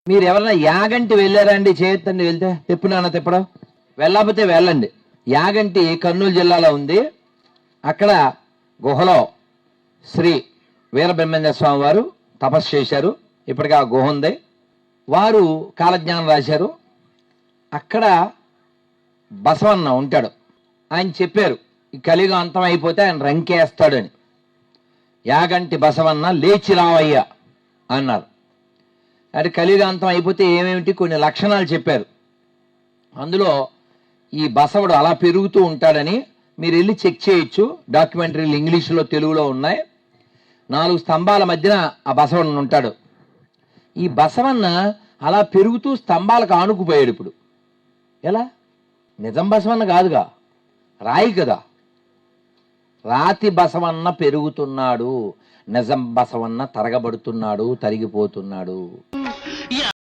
మీరు ఎవరన్నా యాగంటి వెళ్ళారా అండి? చేయొద్దండి. వెళ్తే తిప్పునాన్న తిప్పడం. వెళ్ళకపోతే వెళ్ళండి. యాగంటి కర్నూలు జిల్లాలో ఉంది. అక్కడ గుహలో శ్రీ వీరబ్రహ్మేంద్ర స్వామి వారు తపస్సు చేశారు. ఇప్పటికీ ఆ గుహ ఉంది. వారు కాలజ్ఞానం రాశారు. అక్కడ బసవన్న ఉంటాడు. ఆయన చెప్పారు ఈ కలియుగం అంతం అయిపోతే ఆయన రంకేస్తాడని. యాగంటి బసవన్న లేచి రావయ్యా అన్నారు. అంటే కలియుగ అంతం అయిపోతే ఏమేమిటి కొన్ని లక్షణాలు చెప్పారు. అందులో ఈ బసవుడు అలా పెరుగుతూ ఉంటాడని మీరు వెళ్ళి చెక్ చేయొచ్చు. డాక్యుమెంటరీలు ఇంగ్లీషులో తెలుగులో ఉన్నాయి. 4 స్తంభాల మధ్యన ఆ బసవన్న ఉంటాడు. ఈ బసవన్న అలా పెరుగుతూ స్తంభాలకు ఆనుకుపోయాడు. ఇప్పుడు ఎలా? నిజం బసవన్న కాదుగా, రాయి కదా. రాతి బసవన్న పెరుగుతున్నాడు, నిజం బసవన్న తరగబడుతున్నాడు, తరిగిపోతున్నాడు.